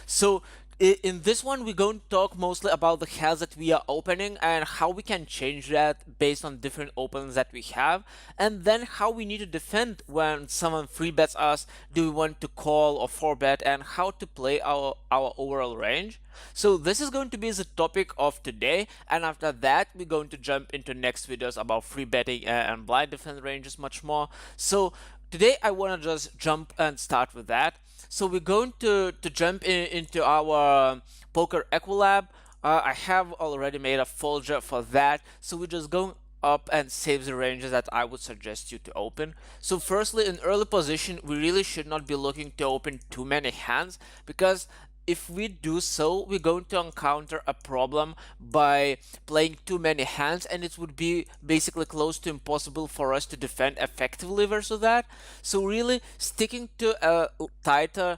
So in this one, we're going to talk mostly about the hands that we are opening and how we can change that based on different openings that we have, and then how we need to defend when someone free bets us. Do we want to call or four bet, and how to play our overall range. So this is going to be the topic of today, and after that we're going to jump into next videos about free betting and blind defense ranges much more. So today I want to just jump and start with that. So we're going to jump into our poker Equilab. I have already made a folder for that, so we're just going up and save the ranges that I would suggest you to open. So firstly, in early position, we really should not be looking to open too many hands, because if we do so, we're going to encounter a problem by playing too many hands, and it would be basically close to impossible for us to defend effectively versus that. So really, sticking to a tighter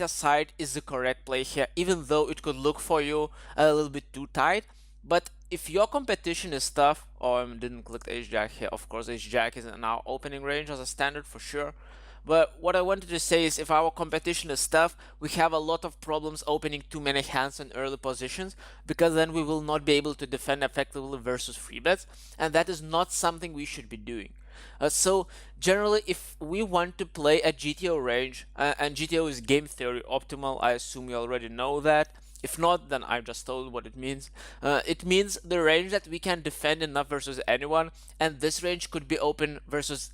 side is the correct play here, even though it could look for you a little bit too tight. But if your competition is tough, oh, I didn't click the Ace-Jack here. Of course, Ace-Jack is in our opening range as a standard for sure. But what I wanted to say is, if our competition is tough, we have a lot of problems opening too many hands in early positions, because then we will not be able to defend effectively versus free bets, and that is not something we should be doing. So generally, if we want to play a GTO range, and GTO is game theory optimal, I assume you already know that. If not, then I've just told what it means. It means the range that we can defend enough versus anyone, and this range could be open versus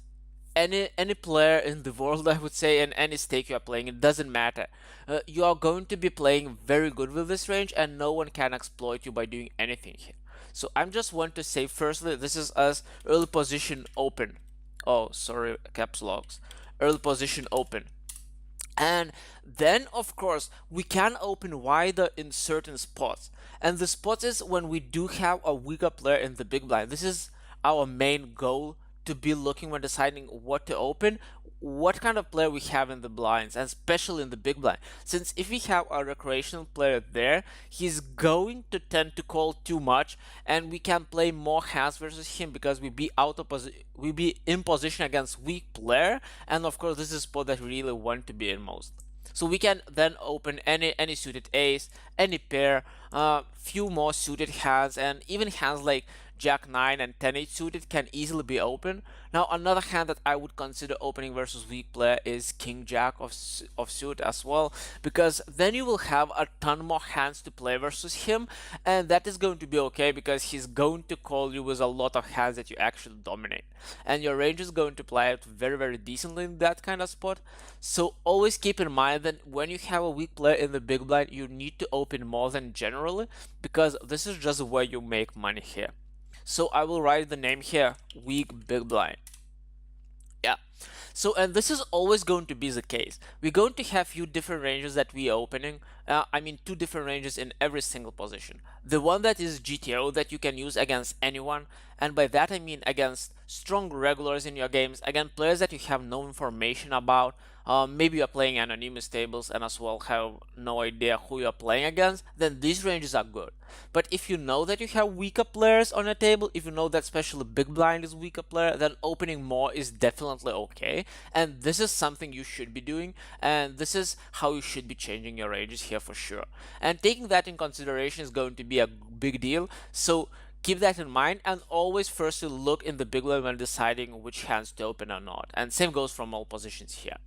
any player in the world, I would say, and any stake you are playing. It doesn't matter. You are going to be playing very good with this range, and no one can exploit you by doing anything here. So I'm just want to say, firstly, this is us early position open. Oh, sorry, caps locks. Early position open. And then, of course, we can open wider in certain spots. And the spots is when we do have a weaker player in the big blind. This is our main goal, to be looking when deciding what to open, what kind of player we have in the blinds, and especially in the big blind. Since if we have a recreational player there, he's going to tend to call too much, and we can play more hands versus him because we be in position against weak player, and of course this is a spot that we really want to be in most. So we can then open any suited ace, any pair, few more suited hands, and even hands like Jack 9 and 10-8 suited can easily be open. Now another hand that I would consider opening versus weak player is King Jack of suit as well, because then you will have a ton more hands to play versus him, and that is going to be okay because he's going to call you with a lot of hands that you actually dominate, and your range is going to play out very decently in that kind of spot. So always keep in mind that when you have a weak player in the big blind, you need to open more than generally, because this is just where you make money here. So I will write the name here, weak big blind. Yeah. So, and this is always going to be the case. We're going to have few different ranges that we are opening. I mean, two different ranges in every single position. The one that is GTO, that you can use against anyone, and by that I mean against strong regulars in your games, against players that you have no information about. Maybe you're playing anonymous tables and as well have no idea who you're playing against, then these ranges are good. But if you know that you have weaker players on a table, if you know that especially big blind is weaker player, then opening more is definitely okay. And this is something you should be doing, and this is how you should be changing your ranges here for sure. And taking that in consideration is going to be a big deal. So keep that in mind, and always firstly look in the big blind when deciding which hands to open or not. And same goes from all positions here.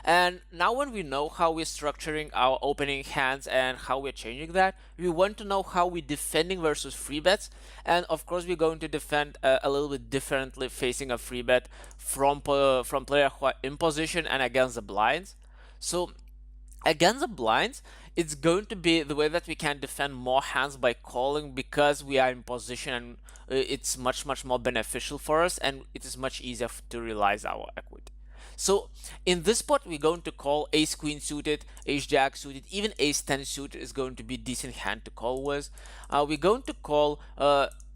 And now when we know how we're structuring our opening hands and how we're changing that, we want to know how we're defending versus free bets. And of course we're going to defend a little bit differently facing a free bet from player who are in position and against the blinds. So against the blinds, it's going to be the way that we can defend more hands by calling, because we are in position, and it's much more beneficial for us, and it is much easier to realize our equity. So in this spot, we're going to call ace queen suited, ace jack suited, even ace 10 suited is going to be a decent hand to call with. We're going to call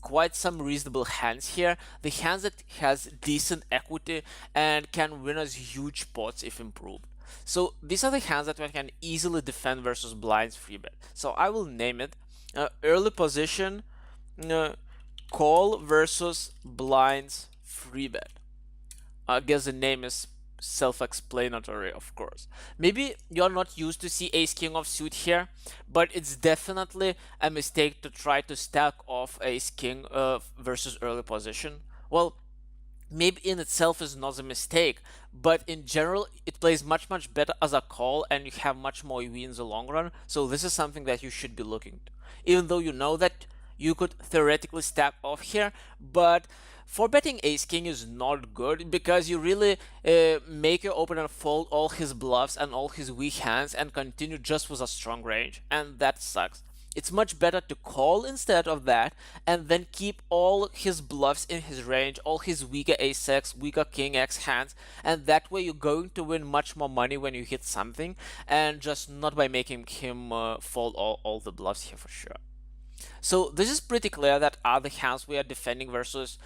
quite some reasonable hands here, the hands that has decent equity and can win us huge pots if improved. So these are the hands that we can easily defend versus blinds free bet. So I will name it early position call versus blinds free bet. I guess the name is self-explanatory, of course. Maybe you're not used to see ace king offsuit here, but it's definitely a mistake to try to stack off ace king versus early position. Well, maybe in itself is not a mistake, but in general it plays much better as a call and you have much more EV in the long run. So this is something that you should be looking to, even though you know that you could theoretically stack off here. But for betting ace king is not good because you really make your opponent fold all his bluffs and all his weak hands and continue just with a strong range, and that sucks. It's much better to call instead of that and then keep all his bluffs in his range, all his weaker ace-x, weaker king-x hands, and that way you're going to win much more money when you hit something, and just not by making him fold all the bluffs here for sure. So this is pretty clear that are the hands we are defending versus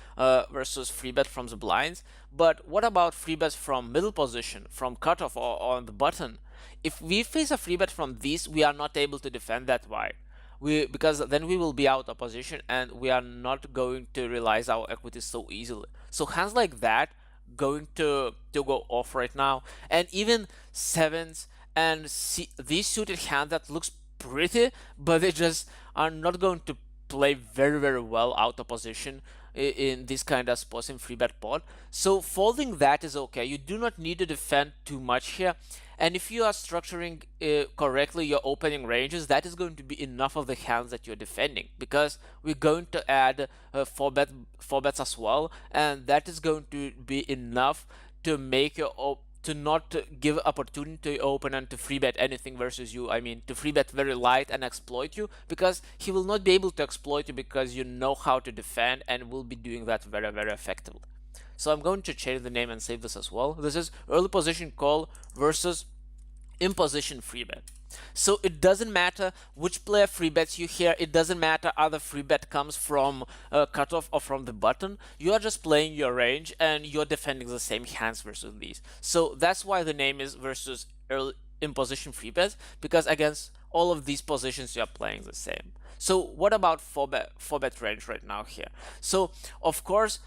free bet from the blinds. But what about free bets from middle position, from cutoff or on the button? If we face a free bet from these, we are not able to defend that wide. Because then we will be out of position and we are not going to realize our equity so easily. So hands like that going to go off right now, and even sevens and these suited hand that looks pretty, but they just are not going to play very well out of position in this kind of spots in free bet pot. So folding that is okay. You do not need to defend too much here. And if you are structuring correctly your opening ranges, that is going to be enough of the hands that you're defending, because we're going to add four bets as well, and that is going to be enough to make your to not give opportunity to your opponent to free bet anything versus you. I mean, to free bet very light and exploit you, because he will not be able to exploit you because you know how to defend and will be doing that very effectively. So I'm going to change the name and save this as well. This is early position call versus in position free bet. So it doesn't matter which player free bets you here. It doesn't matter either free bet comes from cutoff or from the button. You are just playing your range and you're defending the same hands versus these. So that's why the name is versus early in position free bets, because against all of these positions you are playing the same. So what about four bet range right now here? So of course,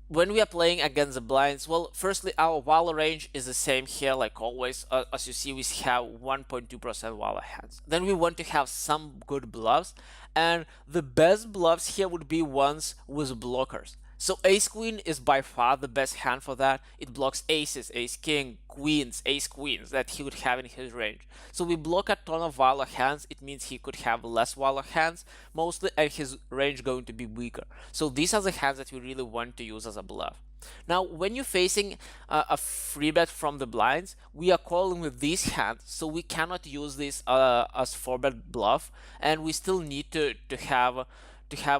when we are playing against the blinds, well, firstly, our wallet range is the same here, like always. As you see, we have 1.2% wallet hands. Then we want to have some good bluffs, and the best bluffs here would be ones with blockers. So ace queen is by far the best hand for that. It blocks aces, ace king, queens, ace queens that he would have in his range. So we block a ton of valor hands. It means he could have less valor hands mostly, and his range going to be weaker. So these are the hands that we really want to use as a bluff. Now, when you're facing a free bet from the blinds, we are calling with these hands, so we cannot use this as 4-bet bluff, and we still need to have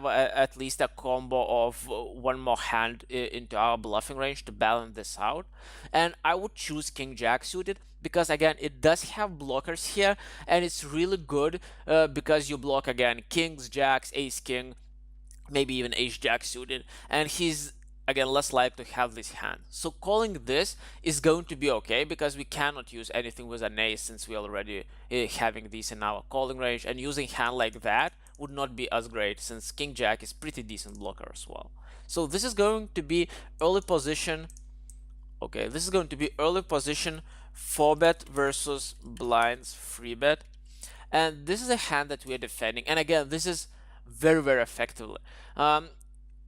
at least a combo of one more hand into our bluffing range to balance this out. And I would choose king jack suited, because again it does have blockers here, and it's really good because you block again kings, jacks, ace king, maybe even ace jack suited, and he's again less likely to have this hand. So calling this is going to be okay, because we cannot use anything with an ace since we already having these in our calling range, and using hand like that would not be as great since king jack is pretty decent blocker as well. So this is going to be early position. Okay, this is going to be early position 4-bet versus blinds free bet, and this is a hand that we are defending, and again this is very effectively.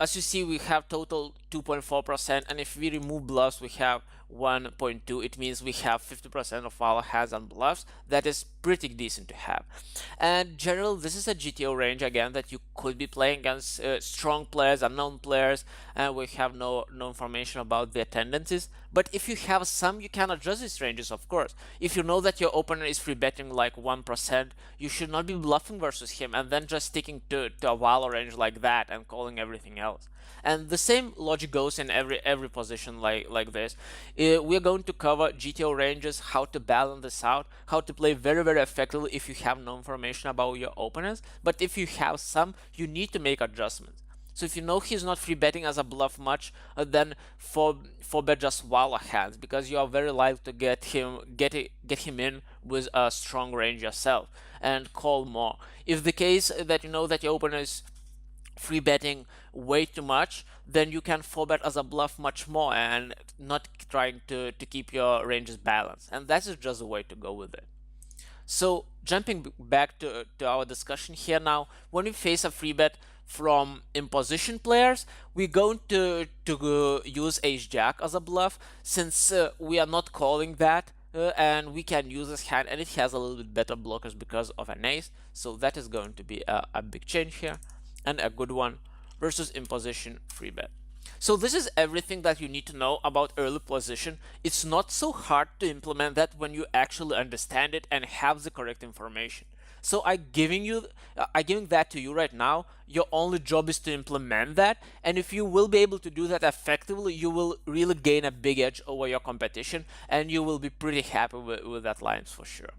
As you see, we have total 2.4%, and if we remove bluffs, we have 1.2. It means we have 50% of our hands on bluffs. That is pretty decent to have. And general, this is a GTO range again that you could be playing against strong players, unknown players, and we have no information about their tendencies. But if you have some, you can adjust these ranges, of course. If you know that your opponent is free betting like 1%, you should not be bluffing versus him and then just sticking to a valor range like that and calling everything else. And the same logic goes in every position like this. We're going to cover GTO ranges, how to balance this out, how to play very effectively if you have no information about your opponents. But if you have some, you need to make adjustments. So if you know he's not free betting as a bluff much, then four bet just valor hands, because you are very likely to get him in with a strong range yourself and call more. If the case that you know that your opponent is free betting way too much, then you can four bet as a bluff much more and not trying to keep your ranges balanced. And that is just a way to go with it. So jumping back to our discussion here now, when we face a free bet from imposition players, we're going to use ace jack as a bluff, since we are not calling that, and we can use this hand, and it has a little bit better blockers because of an ace. So that is going to be a big change here, and a good one, versus imposition free bet. So this is everything that you need to know about early position. It's not so hard to implement that when you actually understand it and have the correct information. So I giving that to you right now. Your only job is to implement that, and if you will be able to do that effectively, you will really gain a big edge over your competition, and you will be pretty happy with that lines for sure.